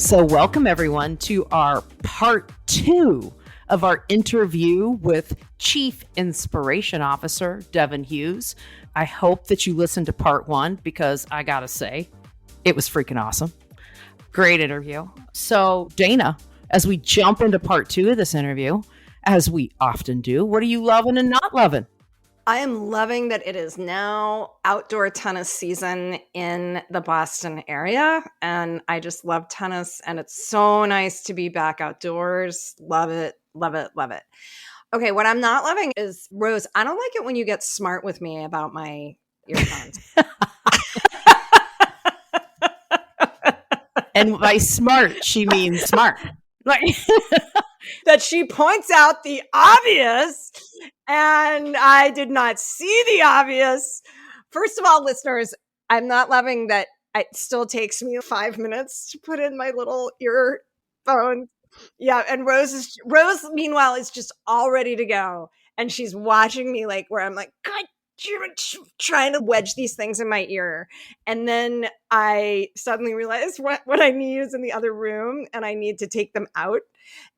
So welcome everyone to our part 2 of our interview with Chief Inspiration Officer Devin Hughes. I hope that you listened to part 1 because I gotta say, it was freaking awesome. Great interview. So Dana, as we jump into part 2 of this interview, as we often do, what are you loving and not loving? I am loving that it is now outdoor tennis season in the Boston area. And I just love tennis. And it's so nice to be back outdoors. Love it, love it, love it. Okay, what I'm not loving is, Rose, I don't like it when you get smart with me about my earphones. And by smart, she means smart. Like that she points out the obvious, and I did not see the obvious. First of all, listeners, I'm not loving that it still takes me 5 minutes to put in my little earphone. Yeah, and Rose, meanwhile, is just all ready to go, and she's watching me like where I'm like, God, trying to wedge these things in my ear. And then I suddenly realized what I need is in the other room, and I need to take them out.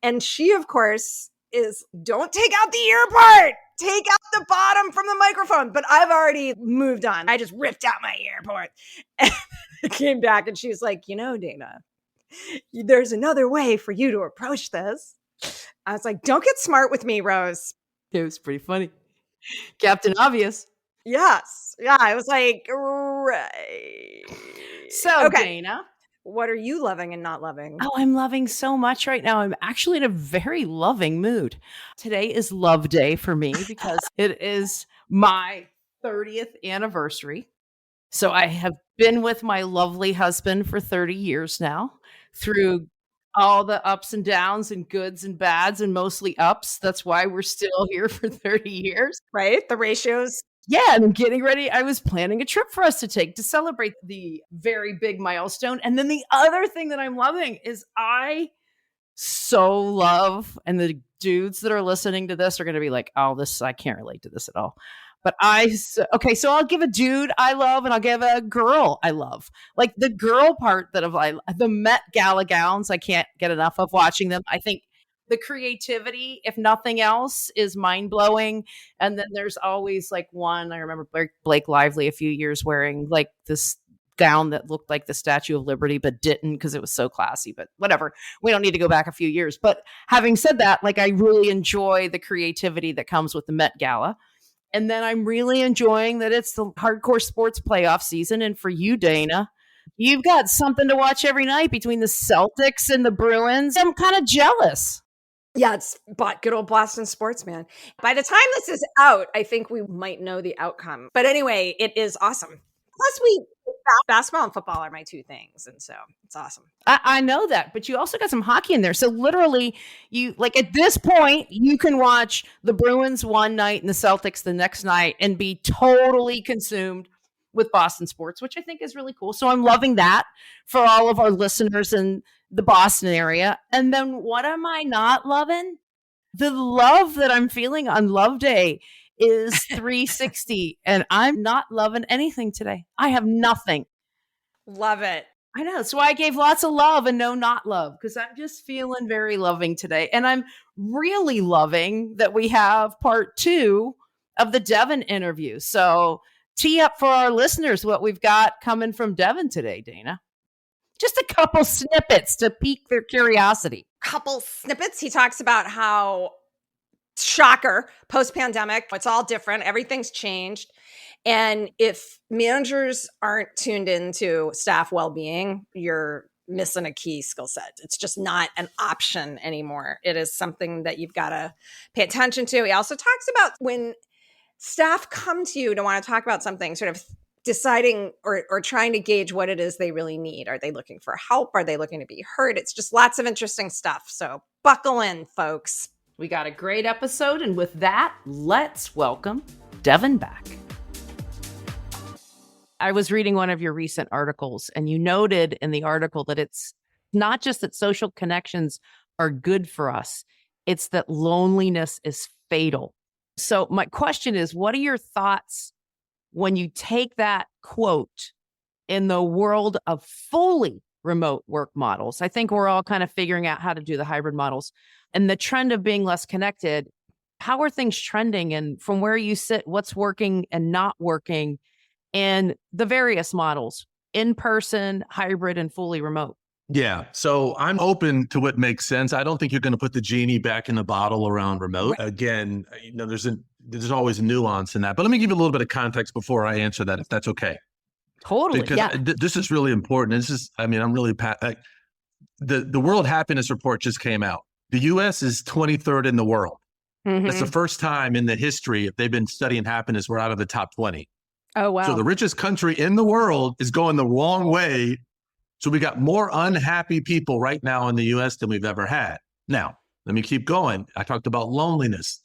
And she, of course, is, don't take out the ear part. Take out the bottom from the microphone. But I've already moved on. I just ripped out my ear part. And I came back and she was like, Dana, there's another way for you to approach this. I was like, don't get smart with me, Rose. It was pretty funny. Captain Obvious. Yes. Yeah, I was like, right. So, okay. Dana, what are you loving and not loving? Oh, I'm loving so much right now. I'm actually in a very loving mood. Today is Love Day for me because it is my 30th anniversary. So I have been with my lovely husband for 30 years now, through all the ups and downs and goods and bads, and mostly ups. That's why we're still here for 30 years. Right? The ratios. Yeah, and I'm getting ready. I was planning a trip for us to take to celebrate the very big milestone. And then the other thing that I'm loving is I so love, and the dudes that are listening to this are going to be like, oh, I can't relate to this at all. But so I'll give a dude I love, and I'll give a girl I love. Like the girl part the Met Gala gowns, I can't get enough of watching them. I think the creativity, if nothing else, is mind-blowing. And then there's always like one, I remember Blake Lively a few years wearing like this gown that looked like the Statue of Liberty, but didn't because it was so classy. But whatever, we don't need to go back a few years. But having said that, like I really enjoy the creativity that comes with the Met Gala. And then I'm really enjoying that it's the hardcore sports playoff season. And for you, Dana, you've got something to watch every night between the Celtics and the Bruins. I'm kind of jealous. Yeah, it's good old Boston sports, man. By the time this is out, I think we might know the outcome. But anyway, it is awesome. Plus, basketball and football are my two things. And so it's awesome. I know that, but you also got some hockey in there. So literally, at this point, you can watch the Bruins one night and the Celtics the next night and be totally consumed with Boston sports, which I think is really cool. So I'm loving that for all of our listeners in the Boston area. And then what am I not loving? The love that I'm feeling on Love Day is 360, and I'm not loving anything today. I have nothing. Love it. I know. That's why I gave lots of love and no not love, because I'm just feeling very loving today. And I'm really loving that we have part 2 of the Devin interview. So tee up for our listeners what we've got coming from Devin today, Dana. Just a couple snippets to pique their curiosity. Couple snippets. He talks about how, shocker, post-pandemic, it's all different. Everything's changed. And if managers aren't tuned into staff well-being, you're missing a key skill set. It's just not an option anymore. It is something that you've got to pay attention to. He also talks about when staff come to you to want to talk about something, sort of deciding or trying to gauge what it is they really need. Are they looking for help? Are they looking to be heard? It's just lots of interesting stuff. So buckle in, folks. We got a great episode. And with that, let's welcome Devin back. I was reading one of your recent articles, and you noted in the article that it's not just that social connections are good for us, it's that loneliness is fatal. So my question is, what are your thoughts when you take that quote in the world of fully remote work models. I think we're all kind of figuring out how to do the hybrid models. And the trend of being less connected, how are things trending? And from where you sit, what's working and not working? And the various models, in person, hybrid, and fully remote. Yeah. So I'm open to what makes sense. I don't think you're going to put the genie back in the bottle around remote. Right. Again, there's always nuance in that. But let me give you a little bit of context before I answer that, if that's okay. Totally. Because this is really important. I'm really, the World Happiness Report just came out. The US is 23rd in the world. Mm-hmm. That's the first time in the history, if they've been studying happiness, we're out of the top 20. Oh, wow. So the richest country in the world is going the wrong way. So we got more unhappy people right now in the US than we've ever had. Now, let me keep going. I talked about loneliness.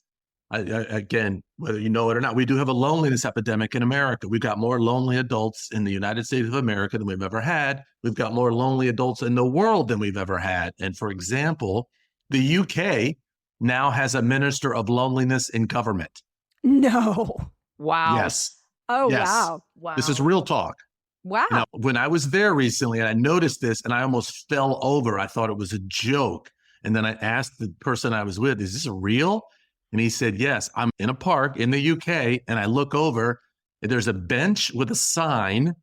Again, whether you know it or not, we do have a loneliness epidemic in America. We've got more lonely adults in the United States of America than we've ever had. We've got more lonely adults in the world than we've ever had. And for example, the UK now has a minister of loneliness in government. No. Wow. Yes. Oh, yes. Wow. This is real talk. Wow. Now, when I was there recently and I noticed this and I almost fell over, I thought it was a joke. And then I asked the person I was with, is this real? And he said, yes, I'm in a park in the UK and I look over and there's a bench with a sign.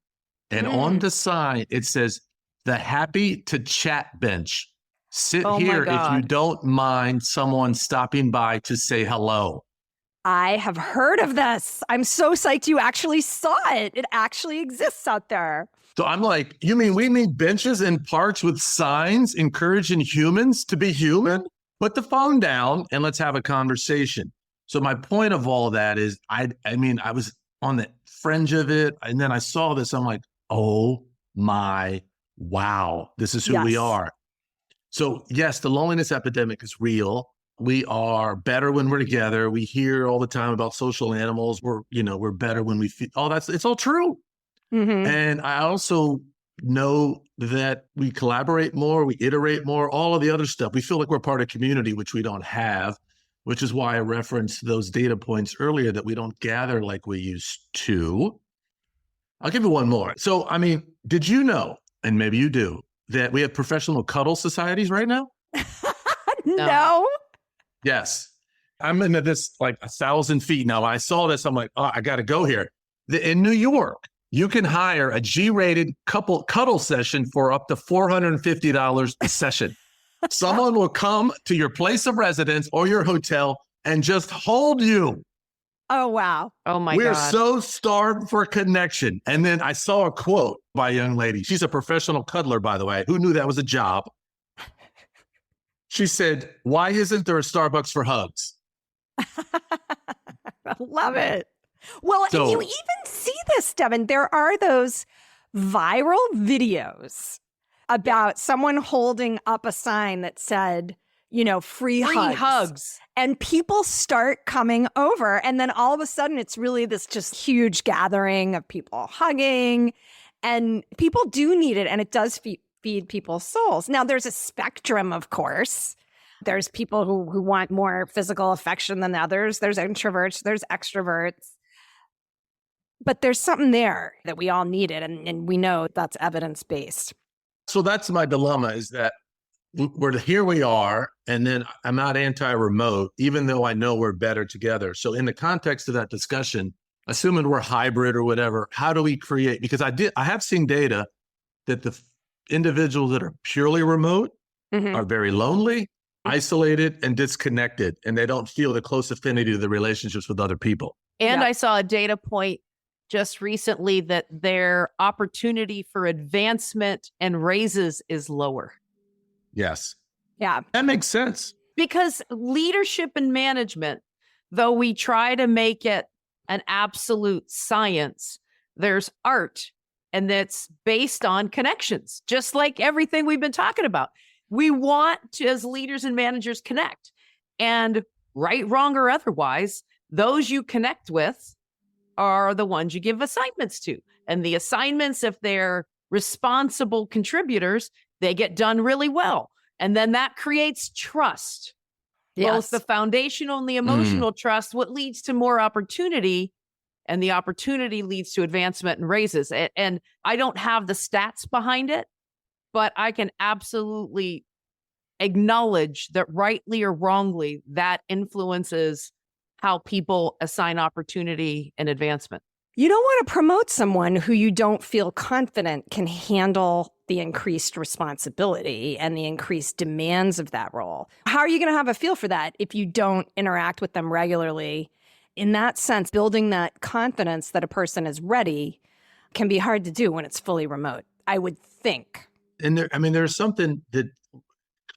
And on the sign, it says, the happy to chat bench. Sit here if you don't mind someone stopping by to say hello. I have heard of this. I'm so psyched you actually saw it. It actually exists out there. So I'm like, you mean we need benches in parks with signs encouraging humans to be human? Put the phone down and let's have a conversation. So my point of all of that is, I was on the fringe of it. And then I saw this. I'm like, oh my, wow, this is who we are. So yes, the loneliness epidemic is real. We are better when we're together. We hear all the time about social animals. We're better when we feel it's all true. Mm-hmm. And I also know that we collaborate more, we iterate more, all of the other stuff. We feel like we're part of community, which we don't have, which is why I referenced those data points earlier that we don't gather like we used to. I'll give you one more. So, did you know, and maybe you do, that we have professional cuddle societies right now? No. Yes. I'm into this like 1,000 feet now. When I saw this, I'm like, oh, I got to go here. In New York, you can hire a G-rated couple cuddle session for up to $450 a session. Someone will come to your place of residence or your hotel and just hold you. Oh, wow. Oh, my God. We're so starved for connection. And then I saw a quote by a young lady. She's a professional cuddler, by the way. Who knew that was a job? She said, why isn't there a Starbucks for hugs? I love it. Well, and you even see this, Devin. There are those viral videos about someone holding up a sign that said, free hugs. And people start coming over. And then all of a sudden, it's really this just huge gathering of people hugging. And people do need it. And it does feed people's souls. Now, there's a spectrum, of course. There's people who want more physical affection than others. There's introverts, there's extroverts. But there's something there that we all need it. And we know that's evidence-based. So that's my dilemma, is that here we are, and then I'm not anti-remote, even though I know we're better together. So in the context of that discussion, assuming we're hybrid or whatever, how do we create? Because I have seen data that the individuals that are purely remote are very lonely, isolated, and disconnected, and they don't feel the close affinity to the relationships with other people. And I saw a data point just recently that their opportunity for advancement and raises is lower. Yes. Yeah. That makes sense. Because leadership and management, though we try to make it an absolute science, there's art, and that's based on connections, just like everything we've been talking about. We want to, as leaders and managers, connect. And right, wrong, or otherwise, those you connect with are the ones you give assignments to. And the assignments, if they're responsible contributors, they get done really well. And then that creates trust, both the foundational and the emotional trust, what leads to more opportunity, and the opportunity leads to advancement and raises. And I don't have the stats behind it, but I can absolutely acknowledge that rightly or wrongly, that influences how people assign opportunity and advancement. You don't want to promote someone who you don't feel confident can handle the increased responsibility and the increased demands of that role. How are you going to have a feel for that if you don't interact with them regularly? In that sense, building that confidence that a person is ready can be hard to do when it's fully remote, I would think. And there's something that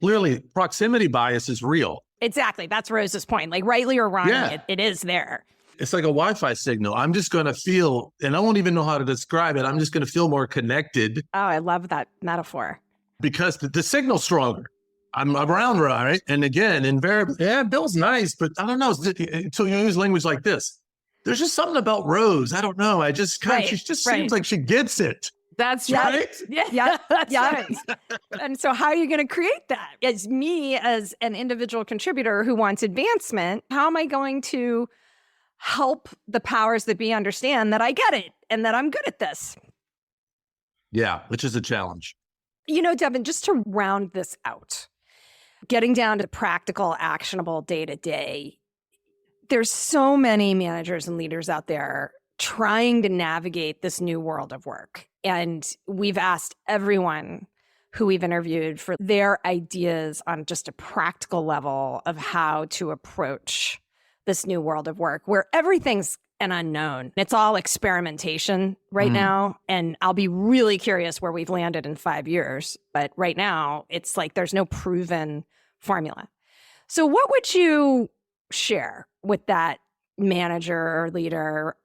clearly proximity bias is real. Exactly. That's Rose's point. Like, rightly or wrongly, it is there. It's like a Wi-Fi signal. I'm just going to feel, and I won't even know how to describe it. I'm just going to feel more connected. Oh, I love that metaphor. Because the signal's stronger. I'm around, right? And again, invariably, Bill's nice, but I don't know. Until you use language like this, there's just something about Rose. I don't know. She just seems like she gets it. That's right. Yeah. That's right. And so how are you going to create that? As me, as an individual contributor who wants advancement, how am I going to help the powers that be understand that I get it and that I'm good at this? Yeah, which is a challenge. You know, Devin, just to round this out, getting down to practical, actionable day-to-day, there's so many managers and leaders out there trying to navigate this new world of work. And we've asked everyone who we've interviewed for their ideas on just a practical level of how to approach this new world of work where everything's an unknown. It's all experimentation right now. And I'll be really curious where we've landed in 5 years. But right now, it's like there's no proven formula. So what would you share with that manager or leader,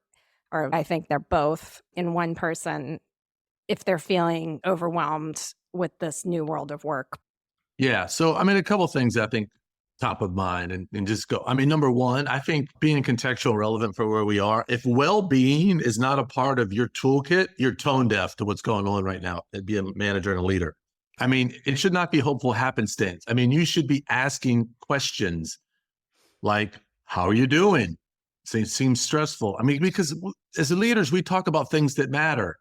or I think they're both in one person, if they're feeling overwhelmed with this new world of work? Yeah. So, a couple of things I think top of mind and just go. Number one, I think being contextual relevant for where we are. If well-being is not a part of your toolkit, you're tone deaf to what's going on right now. It'd be a manager and a leader. It should not be hopeful happenstance. You should be asking questions like, how are you doing? It seems stressful. Because as leaders, we talk about things that matter.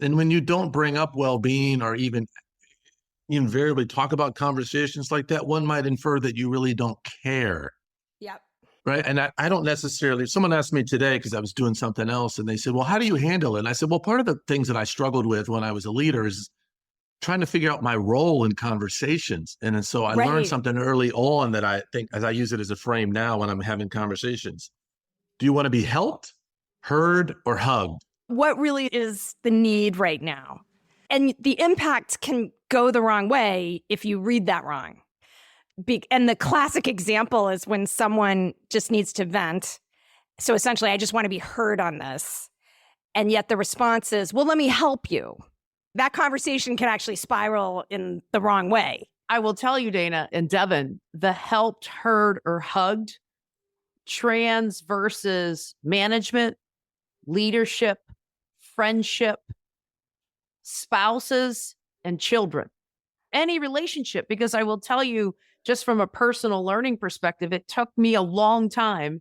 And when you don't bring up well-being or even invariably talk about conversations like that, one might infer that you really don't care. Yep. Right. And I don't necessarily, someone asked me today because I was doing something else and they said, well, how do you handle it? And I said, well, part of the things that I struggled with when I was a leader is trying to figure out my role in conversations. And so I learned something early on that I think, as I use it as a frame now when I'm having conversations. Do you want to be helped, heard, or hugged? What really is the need right now? And the impact can go the wrong way if you read that wrong. And the classic example is when someone just needs to vent. So essentially, I just want to be heard on this. And yet the response is, well, let me help you. That conversation can actually spiral in the wrong way. I will tell you, Dana and Devin, the helped, heard, or hugged, trans versus management, leadership, friendship, spouses, and children. Any relationship, because I will tell you, just from a personal learning perspective, it took me a long time,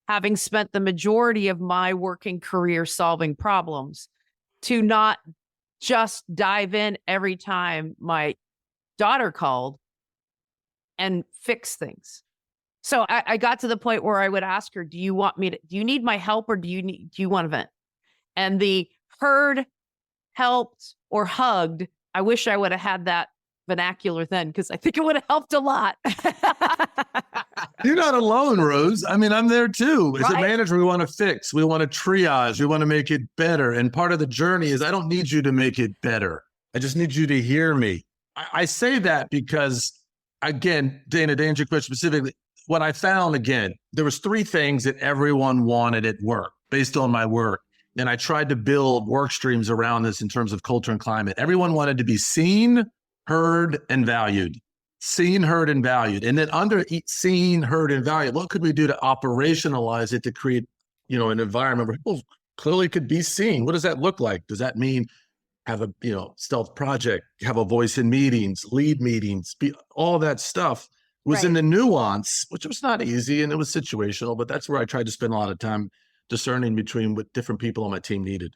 having spent the majority of my working career solving problems, to not just dive in every time my daughter called and fix things. So I got to the point where I would ask her, do you need my help, or do you want to vent? And the heard, helped, or hugged, I wish I would have had that vernacular then, because I think it would have helped a lot. You're not alone, Rose. I'm there too. As a manager, we want to fix, we want to triage, we want to make it better. And part of the journey is I don't need you to make it better. I just need you to hear me. I say that because, again, Dana, to answer your question specifically, what I found, again, there was 3 things that everyone wanted at work based on my work. And I tried to build work streams around this in terms of culture and climate. Everyone wanted to be seen, heard, and valued. Seen, heard, and valued. And then under seen, heard, and valued, what could we do to operationalize it to create, an environment where people clearly could be seen? What does that look like? Does that mean have a, stealth project, have a voice in meetings, lead meetings, all that stuff was in the nuance, which was not easy and it was situational, but that's where I tried to spend a lot of time discerning between what different people on my team needed.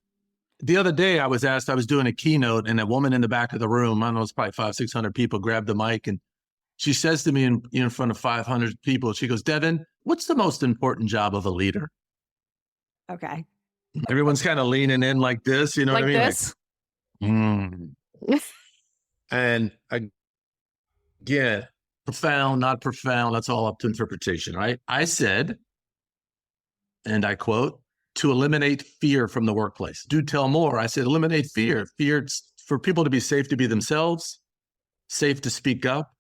the other day I was asked, I was doing a keynote and a woman in the back of the room, I don't know, it's probably 500-600 people, grabbed the mic and she says to me in front of 500 people, she goes, Devin, what's the most important job of a leader? Okay. Everyone's kind of leaning in like this, you know Like what I mean? this? And again, profound, not profound, that's all up to interpretation, right? I said, and I quote, to eliminate fear from the workplace. Do tell more. I said, eliminate fear. Fear for people to be safe to be themselves, safe to speak up,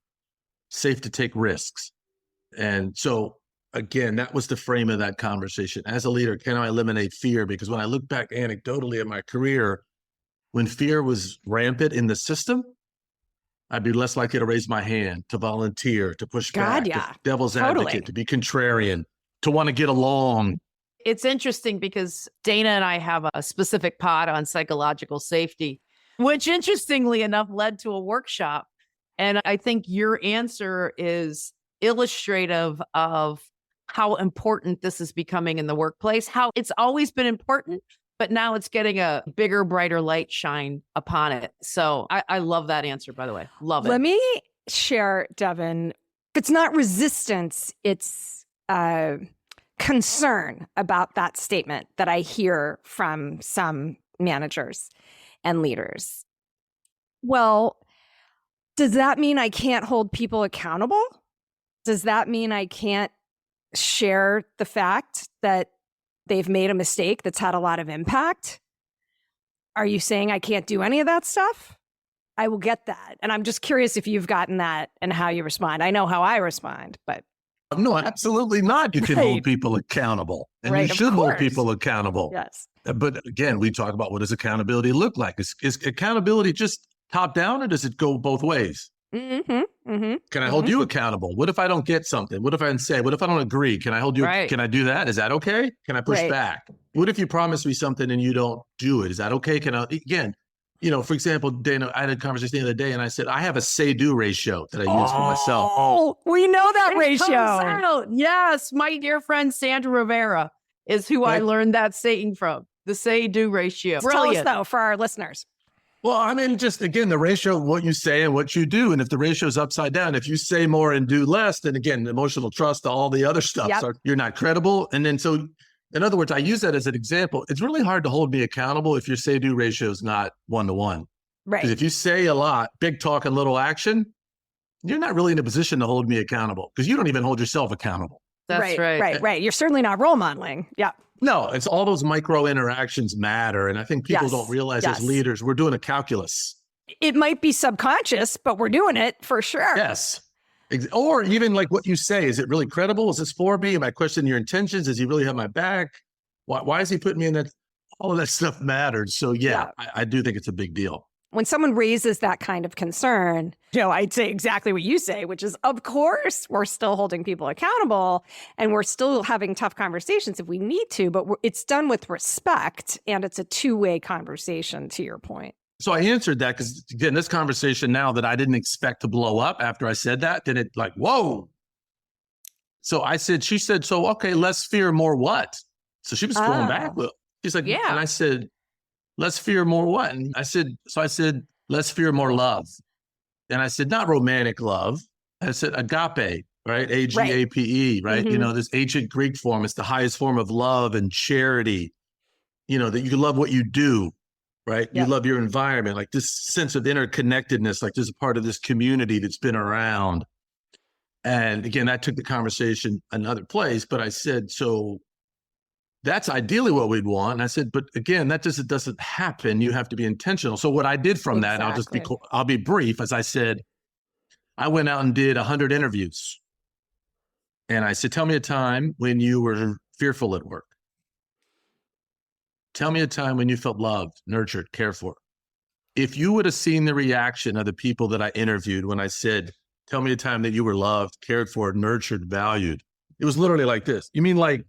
safe to take risks. And so, again, that was the frame of that conversation. As a leader, can I eliminate fear? Because when I look back anecdotally at my career, when fear was rampant in the system, I'd be less likely to raise my hand, to volunteer, to push back, to devil's advocate, to be contrarian, to want to get along. It's interesting because Dana and I have a specific pod on psychological safety, which interestingly enough led to a workshop. And I think your answer is illustrative of how important this is becoming in the workplace, how it's always been important, but now it's getting a bigger, brighter light shine upon it. So I love that answer, by the way. Love it. Let me share, Devin. It's not resistance. It's concern about that statement that I hear from some managers and leaders. Well, does that mean I can't hold people accountable? Does that mean I can't share the fact that they've made a mistake that's had a lot of impact? Are you saying I can't do any of that stuff? I will get that. And I'm just curious if you've gotten that and how you respond. I know how I respond, but. No, absolutely not. You can hold people accountable, and you should hold people accountable. Yes. But again, we talk about what does accountability look like? Is accountability just top down, or does it go both ways? Can I hold you accountable? What if I don't get something? What if I say? What if I don't agree? Can I hold you? Can I do that? Is that okay? Can I push back? What if you promise me something and you don't do it? Is that okay? Can I, again, for example, Dana, I had a conversation the other day and I said, I have a say-do ratio that I use for myself. Oh, we know that ratio. Yes. My dear friend, Sandra Rivera is who I learned that saying from. The say-do ratio. Brilliant. Tell us, though, for our listeners. Well, I mean, just again, the ratio of what you say and what you do. And if the ratio is upside down, if you say more and do less, then again, emotional trust, all the other stuff, so you're not credible. And then so, in other words, I use that as an example. It's really hard to hold me accountable if your say-do ratio is not 1-to-1. Right. Because if you say a lot, big talk and little action, you're not really in a position to hold me accountable because you don't even hold yourself accountable. That's right. Right. You're certainly not role modeling. Yeah. No, it's all those micro interactions matter. And I think people don't realize as leaders, we're doing a calculus. It might be subconscious, but we're doing it for sure. Yes. Or even like what you say, is it really credible? Is this for me? Am I questioning your intentions? Does he really have my back? Why is he putting me in that? All of that stuff matters. So I do think it's a big deal. When someone raises that kind of concern, I'd say exactly what you say, which is, of course, we're still holding people accountable and we're still having tough conversations if we need to, but it's done with respect and it's a two-way conversation, to your point. So I answered that because, again, this conversation now that I didn't expect to blow up after I said that, then it like, whoa. So she said, so, okay, less fear, more what? So she was going back. She's like, and I said, less fear, more what? And I said, less fear, more love. And I said, not romantic love. I said, agape, right? A-G-A-P-E, right? Mm-hmm. This ancient Greek form, it's the highest form of love and charity, that you love what you do, right? You love your environment, like this sense of interconnectedness, like this is a part of this community that's been around. And again, that took the conversation another place, but I said, so that's ideally what we'd want. And I said, but again, that just doesn't happen. You have to be intentional. So what I did from that, I'll be brief, as I said, I went out and did 100 interviews. And I said, tell me a time when you were fearful at work. Tell me a time when you felt loved, nurtured, cared for. If you would have seen the reaction of the people that I interviewed when I said, tell me a time that you were loved, cared for, nurtured, valued. It was literally like this. You mean like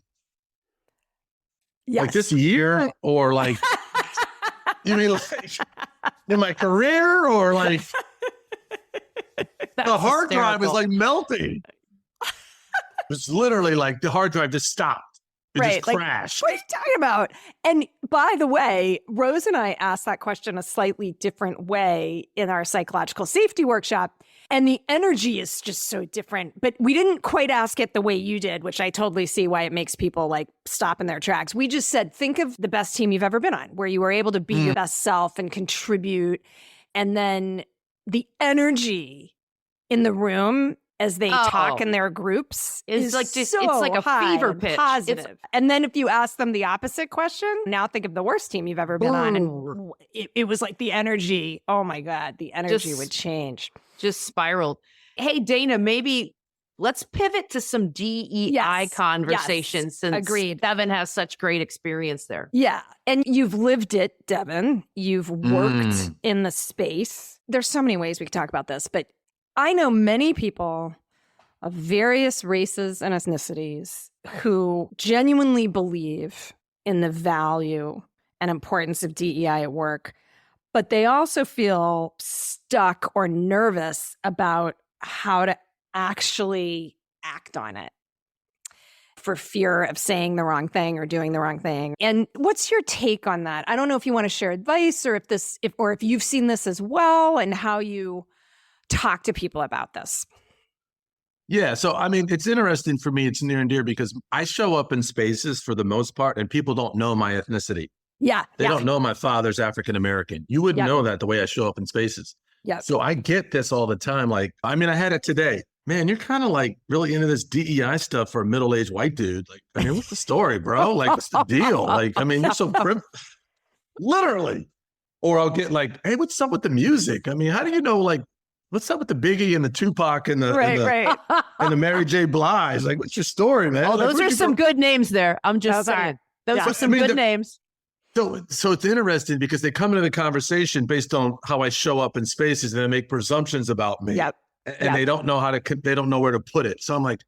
this year, or like, you mean like in my career, or like the hard drive is like melting. It's literally like the hard drive just stopped. It just Like, crashed. what are you talking about? And by the way, Rose and I asked that question a slightly different way in our psychological safety workshop. And the energy is just so different. But we didn't quite ask it the way you did, which I totally see why it makes people like stop in their tracks. We just said, think of the best team you've ever been on, where you were able to be your best self and contribute. And then the energy in the room as they talk in their groups is like just, it's like a fever pitch. Positive. And then if you ask them the opposite question, now think of the worst team you've ever been on. And it was like the energy. Oh my God, the energy would change. Just spiraled. Hey, Dana, maybe let's pivot to some DEI conversations since agreed. Devin has such great experience there. Yeah. And you've lived it, Devin. You've worked in the space. There's so many ways we could talk about this, but I know many people of various races and ethnicities who genuinely believe in the value and importance of DEI at work, but they also feel stuck or nervous about how to actually act on it for fear of saying the wrong thing or doing the wrong thing. And what's your take on that? I don't know if you want to share advice or if you've seen this as well and how you talk to people about this. Yeah. So, I mean, it's interesting for me. It's near and dear because I show up in spaces for the most part and people don't know my ethnicity. Yeah. They don't know my father's African-American. You wouldn't know that the way I show up in spaces. Yeah. So I get this all the time. Like, I mean, I had it today. Man, you're kind of like really into this DEI stuff for a middle-aged white dude. Like, I mean, what's the story, bro? Like, what's the deal? Like, I mean, you're so literally. Or I'll get like, hey, what's up with the music? I mean, how do you know, like, what's up with the Biggie and the Tupac and the and the Mary J. Blige? Like, what's your story, man? Oh, like, those are some good names there. I'm just saying. Those are some good names. So it's interesting because they come into the conversation based on how I show up in spaces and they make presumptions about me. Yep. And they don't know they don't know where to put it. So I'm like,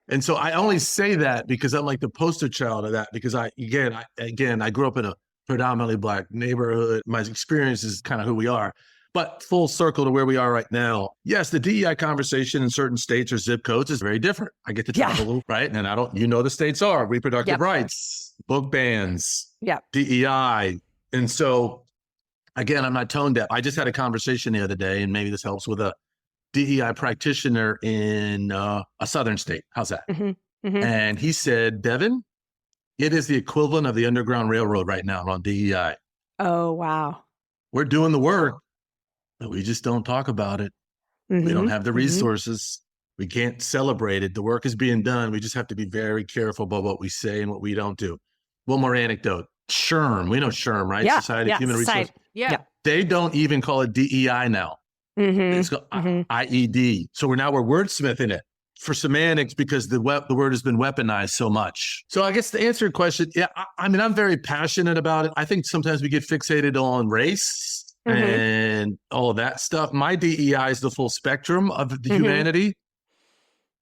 and so I only say that because I'm like the poster child of that because I grew up in a predominantly Black neighborhood. My experience is kind of who we are. But full circle to where we are right now. Yes, the DEI conversation in certain states or zip codes is very different. I get to travel, right? And the states are reproductive rights, book bans, DEI. And so, again, I'm not tone deaf. I just had a conversation the other day, and maybe this helps, with a DEI practitioner in a southern state. How's that? And he said, Devin, it is the equivalent of the Underground Railroad right now on DEI. Oh, wow. We're doing the work, but we just don't talk about it. We don't have the resources. We can't celebrate it. The work is being done. We just have to be very careful about what we say and what we don't do. One more anecdote. SHRM. We know SHRM, right? Society of Human Resources. Yeah. They don't even call it DEI now. It's called IED. So we're wordsmithing it for semantics because the word has been weaponized so much. So I guess to answer your question, I mean, I'm very passionate about it. I think sometimes we get fixated on race and all of that stuff. My DEI is the full spectrum of the humanity.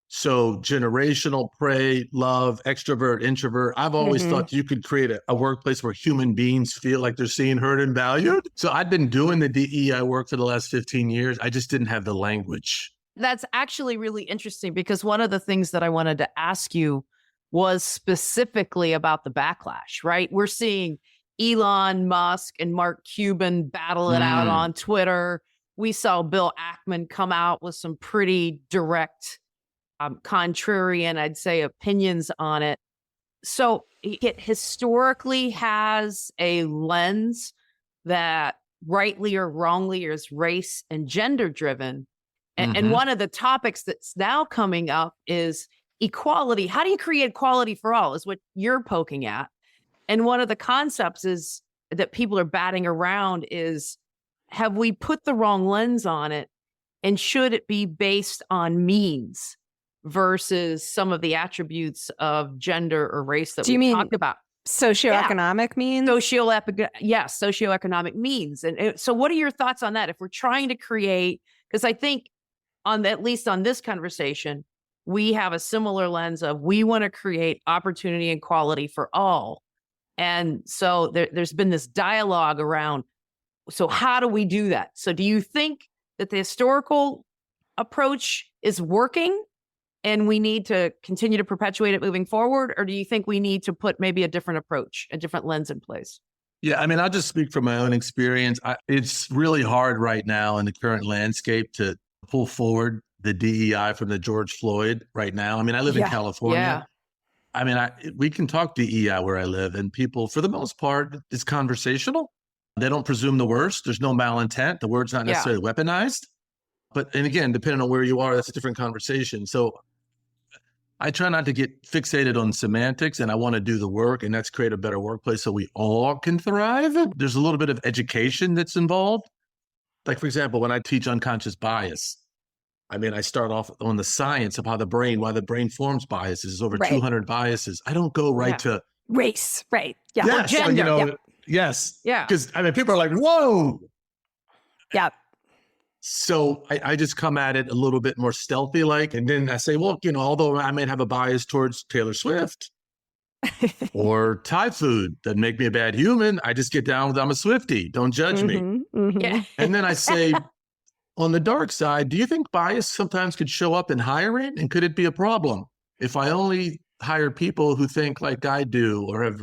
So generational, pray, love, extrovert, introvert. I've always thought you could create a workplace where human beings feel like they're seen, heard, and valued. So I've been doing the DEI work for the last 15 years. I just didn't have the language. That's actually really interesting because one of the things that I wanted to ask you was specifically about the backlash, right? We're seeing Elon Musk and Mark Cuban battle it out on Twitter. We saw Bill Ackman come out with some pretty direct contrarian, I'd say, opinions on it. So it historically has a lens that rightly or wrongly is race and gender driven. And one of the topics that's now coming up is equality. How do you create equality for all is what you're poking at. And one of the concepts is that people are batting around is, have we put the wrong lens on it? And should it be based on means versus some of the attributes of gender or race that we talked about? Socioeconomic means? Socioeconomic means. And so what are your thoughts on that? If we're trying to create, because I think at least on this conversation, we have a similar lens of we want to create opportunity and quality for all. And so there's been this dialogue around, so how do we do that? So do you think that the historical approach is working? and we need to continue to perpetuate it moving forward? Or do you think we need to put maybe a different approach, a different lens in place? Yeah, I mean, I'll just speak from my own experience. It's really hard right now in the current landscape to pull forward the DEI from the George Floyd right now. I mean, I live in California. Yeah. I mean, we can talk DEI where I live, and people, for the most part, it's conversational. They don't presume the worst. There's no malintent. The word's not necessarily weaponized. And again, depending on where you are, that's a different conversation. So I try not to get fixated on semantics, and I want to do the work, and that's create a better workplace so we all can thrive. There's a little bit of education that's involved. Like, for example, when I teach unconscious bias, I mean, I start off on the science of why the brain forms biases. There's over 200 biases. I don't go to race, right? Yeah. Yes, gender. Yes. Yeah. Because I mean, people are like, whoa. Yeah. So I just come at it a little bit more stealthy like, and then I say, well, although I may have a bias towards Taylor Swift or Thai food, doesn't make me a bad human. I just get down with, I'm a Swiftie. Don't judge me. Yeah. And then I say, on the dark side, do you think bias sometimes could show up in hiring? And could it be a problem if I only hire people who think like I do or have,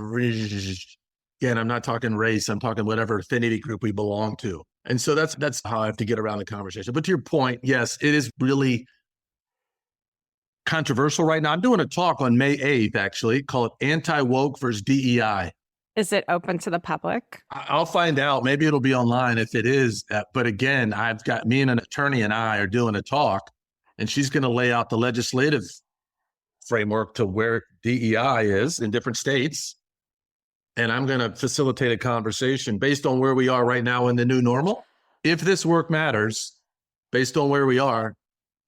again, I'm not talking race, I'm talking whatever affinity group we belong to. And so that's how I have to get around the conversation. But to your point, yes, it is really controversial right now. I'm doing a talk on May 8th, actually, called Anti-Woke versus DEI. Is it open to the public? I'll find out. Maybe it'll be online if it is. But again, I've got me and an attorney and I are doing a talk, and she's going to lay out the legislative framework to where DEI is in different states. And I'm going to facilitate a conversation based on where we are right now in the new normal. If this work matters, based on where we are,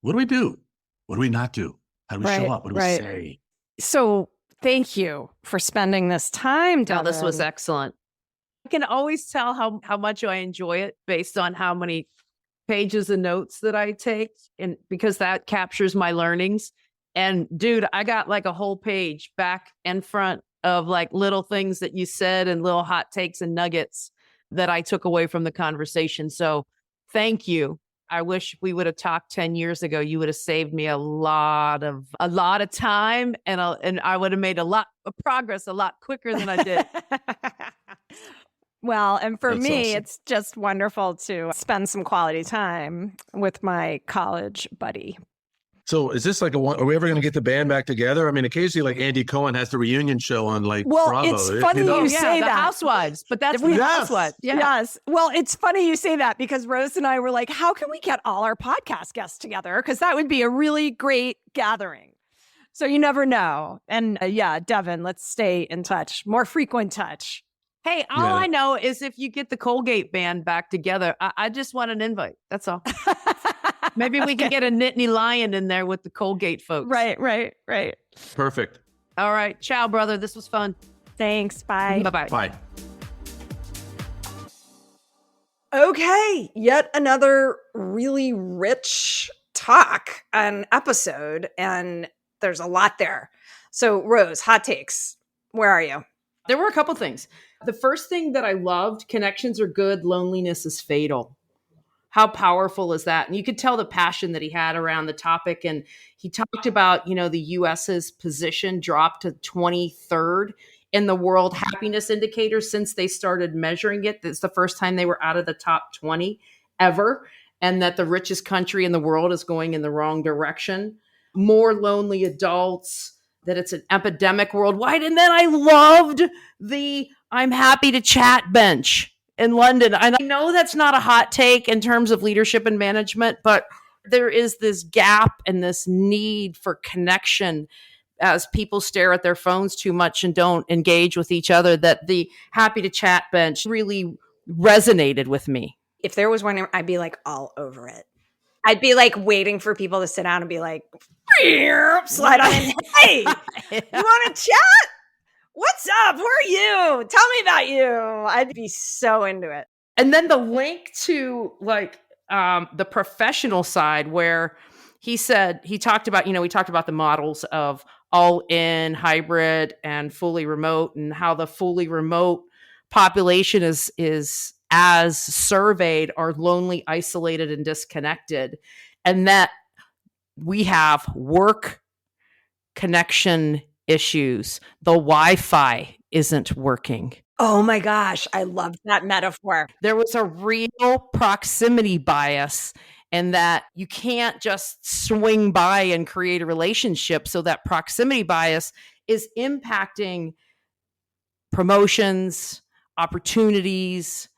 what do we do? What do we not do? How do we show up? What do we say? So thank you for spending this time, Devin. No, this was excellent. I can always tell how much I enjoy it based on how many pages and notes that I take, and because that captures my learnings. And dude, I got like a whole page back and front of like little things that you said and little hot takes and nuggets that I took away from the conversation. So thank you. I wish we would have talked 10 years ago. You would have saved me a lot of time, and I would have made a lot of progress a lot quicker than I did. Well, and for That's me, awesome. it's just wonderful to spend some quality time with my college buddy. So is this like are we ever going to get the band back together? I mean, occasionally like Andy Cohen has the reunion show on like Bravo. It's funny you say the that. Housewives, but that's We- the Yes. Housewives. Yeah. Yes. Well, it's funny you say that because Rose and I were like, how can we get all our podcast guests together? Because that would be a really great gathering. So you never know. And Devin, let's stay in touch, more frequent touch. Hey, all I know is if you get the Colgate band back together, I just want an invite. That's all. Maybe we can get a Nittany Lion in there with the Colgate folks. Right. Perfect. All right. Ciao, brother. This was fun. Thanks. Bye. Bye-bye. Bye. Okay, yet another really rich talk, an episode, and there's a lot there. So, Rose, hot takes. Where are you? There were a couple things. The first thing that I loved, connections are good, loneliness is fatal. How powerful is that? And you could tell the passion that he had around the topic. And he talked about, the US's position dropped to 23rd in the world happiness indicator since they started measuring it. It's the first time they were out of the top 20 ever. And that the richest country in the world is going in the wrong direction. More lonely adults, that it's an epidemic worldwide. And then I loved the I'm happy to chat bench in London. And I know that's not a hot take in terms of leadership and management, but there is this gap and this need for connection as people stare at their phones too much and don't engage with each other, that the happy to chat bench really resonated with me. If there was one, I'd be like all over it. I'd be like waiting for people to sit down and be like, slide on in. Hey, you want to chat? What's up? Who are you? Tell me about you. I'd be so into it. And then the link to like the professional side where he talked about the models of all in, hybrid, and fully remote, and how the fully remote population is as surveyed are lonely, isolated, and disconnected. And that we have work connection issues. The Wi-Fi isn't working. Oh my gosh, I love that metaphor. There was a real proximity bias, and that you can't just swing by and create a relationship. So that proximity bias is impacting promotions, opportunities,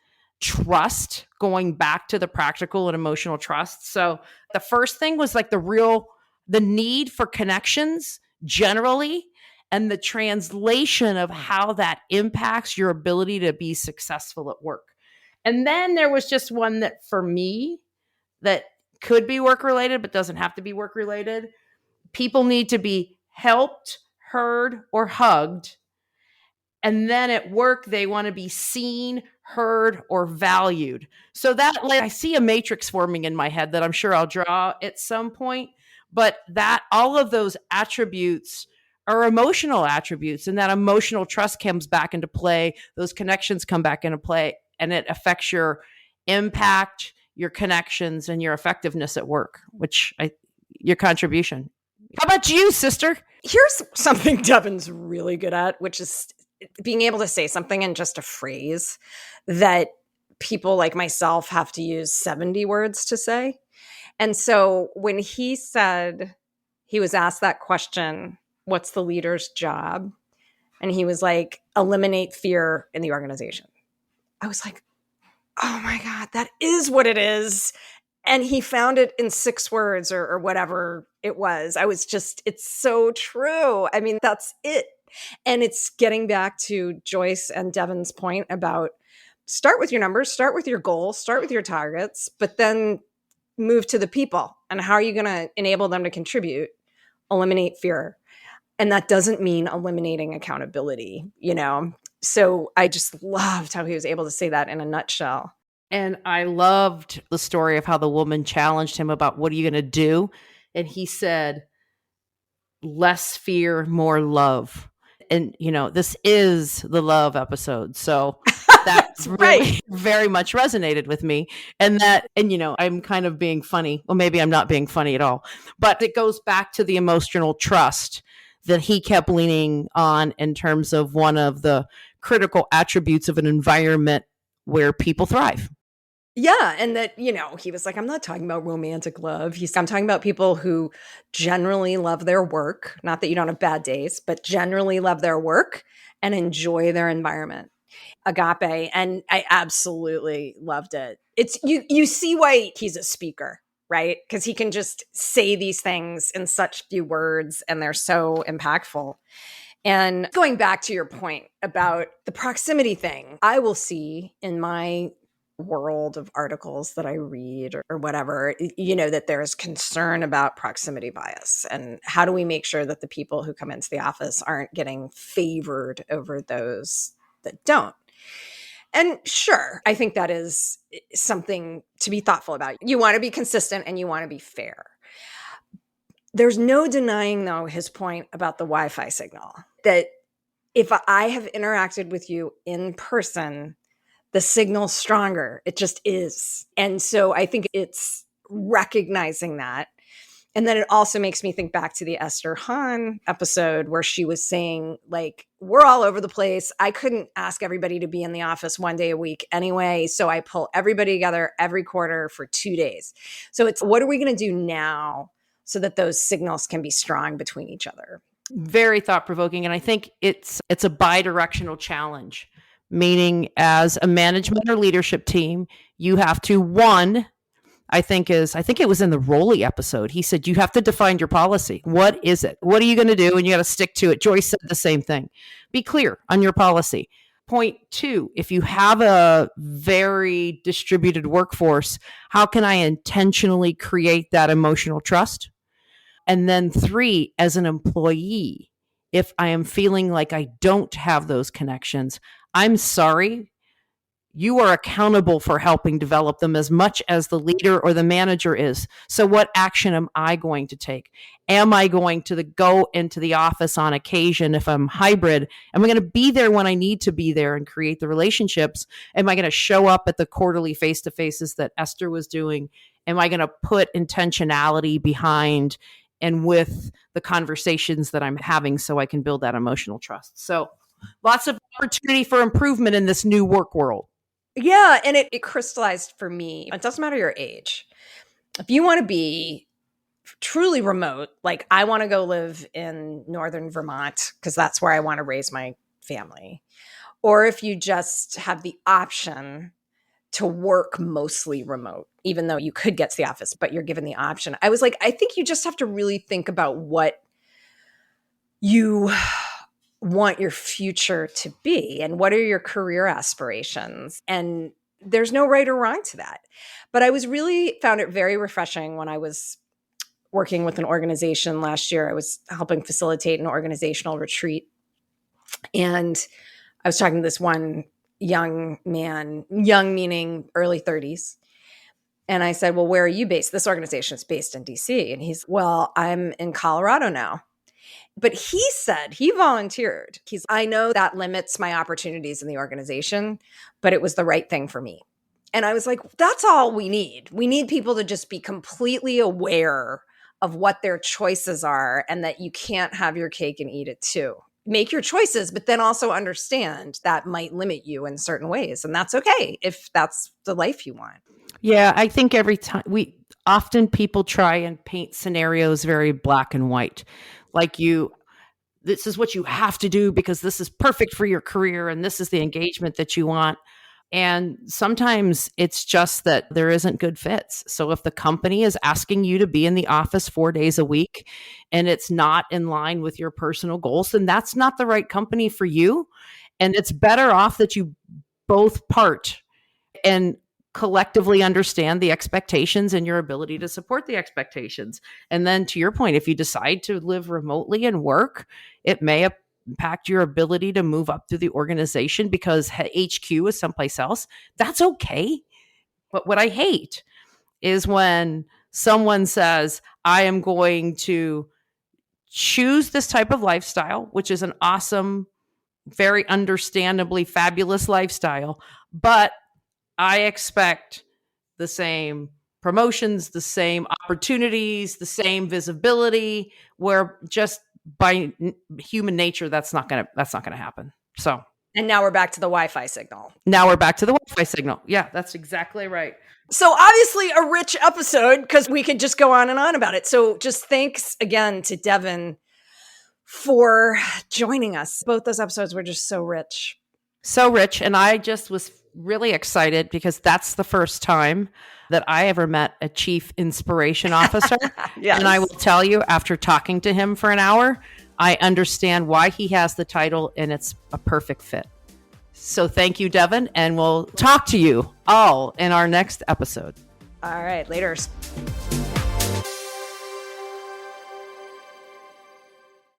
trust, going back to the practical and emotional trust. So the first thing was like the need for connections generally, and the translation of how that impacts your ability to be successful at work. And then there was just one that for me that could be work related, but doesn't have to be work related. People need to be helped, heard, or hugged. And then at work, they want to be seen, heard, or valued. So that, like, I see a matrix forming in my head that I'm sure I'll draw at some point, but that all of those attributes are emotional attributes, and that emotional trust comes back into play. Those connections come back into play, and it affects your impact, your connections, and your effectiveness at work, your contribution. How about you, sister? Here's something Devin's really good at, which is being able to say something in just a phrase that people like myself have to use 70 words to say. And so when he said, he was asked that question, what's the leader's job? And he was like, eliminate fear in the organization. I was like, oh my God, that is what it is. And he found it in 6 words or whatever it was. It's so true. I mean, that's it. And it's getting back to Joyce and Devin's point about start with your numbers, start with your goals, start with your targets, but then move to the people. And how are you going to enable them to contribute? Eliminate fear. And that doesn't mean eliminating accountability, So I just loved how he was able to say that in a nutshell. And I loved the story of how the woman challenged him about, what are you going to do? And he said, less fear, more love. And, this is the love episode. So that's really right. very much resonated with me. And I'm kind of being funny. Well, maybe I'm not being funny at all, but it goes back to the emotional trust that he kept leaning on in terms of one of the critical attributes of an environment where people thrive. Yeah. And that, he was like, I'm not talking about romantic love. I'm talking about people who generally love their work. Not that you don't have bad days, but generally love their work and enjoy their environment. Agape. And I absolutely loved it. It's you see why he's a speaker, right? Because he can just say these things in such few words and they're so impactful. And going back to your point about the proximity thing, I will see in my world of articles that I read or whatever, that there's concern about proximity bias. And how do we make sure that the people who come into the office aren't getting favored over those that don't? And sure, I think that is something to be thoughtful about. You want to be consistent and you want to be fair. There's no denying, though, his point about the Wi-Fi signal, that if I have interacted with you in person, the signal's stronger. It just is. And so I think it's recognizing that. And then it also makes me think back to the Esther Hahn episode where she was saying, like, we're all over the place. I couldn't ask everybody to be in the office 1 day a week anyway. So I pull everybody together every quarter for 2 days. So it's, what are we going to do now so that those signals can be strong between each other? Very thought-provoking. And I think it's a bi-directional challenge. Meaning, as a management or leadership team, you have to, I think it was in the Rowley episode. He said, you have to define your policy. What is it? What are you going to do? And you got to stick to it. Joyce said the same thing. Be clear on your policy. Point 2, if you have a very distributed workforce, how can I intentionally create that emotional trust? And then 3, as an employee, if I am feeling like I don't have those connections, I'm sorry, you are accountable for helping develop them as much as the leader or the manager is. So what action am I going to take? Am I going to go into the office on occasion if I'm hybrid? Am I going to be there when I need to be there and create the relationships? Am I going to show up at the quarterly face-to-faces that Esther was doing? Am I going to put intentionality behind and with the conversations that I'm having so I can build that emotional trust. So lots of opportunity for improvement in this new work world. Yeah. And it crystallized for me. It doesn't matter your age. If you want to be truly remote, like I want to go live in northern Vermont because that's where I want to raise my family. Or if you just have the option to work mostly remote, even though you could get to the office, but you're given the option. I was like, I think you just have to really think about what you want your future to be and what are your career aspirations. And there's no right or wrong to that. But I was really found it very refreshing when I was working with an organization last year. I was helping facilitate an organizational retreat. And I was talking to this one young man, young meaning early 30s. And I said, well, where are you based? This organization is based in DC. And he's, well, I'm in Colorado now. But he said, he volunteered. I know that limits my opportunities in the organization, but it was the right thing for me. And I was like, that's all we need. We need people to just be completely aware of what their choices are and that you can't have your cake and eat it too. Make your choices, but then also understand that might limit you in certain ways. And that's okay if that's the life you want. Yeah, I think every time often people try and paint scenarios very black and white. Like this is what you have to do because this is perfect for your career and this is the engagement that you want. And sometimes it's just that there isn't good fits. So if the company is asking you to be in the office 4 days a week and it's not in line with your personal goals, then that's not the right company for you. And it's better off that you both part and collectively understand the expectations and your ability to support the expectations. And then to your point, if you decide to live remotely and work, it may impact your ability to move up through the organization because HQ is someplace else. That's okay. But what I hate is when someone says, I am going to choose this type of lifestyle, which is an awesome, very understandably fabulous lifestyle, but I expect the same promotions, the same opportunities, the same visibility, where just by human nature, that's not going to happen. So, and now we're back to the Wi-Fi signal. Yeah, that's exactly right. So obviously a rich episode because we could just go on and on about it. So just thanks again to Devin for joining us. Both those episodes were just so rich. So rich. And I just was really excited because that's the first time that I ever met a chief inspiration officer. Yes. And I will tell you, after talking to him for an hour, I understand why he has the title and it's a perfect fit. So thank you, Devin. And we'll talk to you all in our next episode. All right. Laters.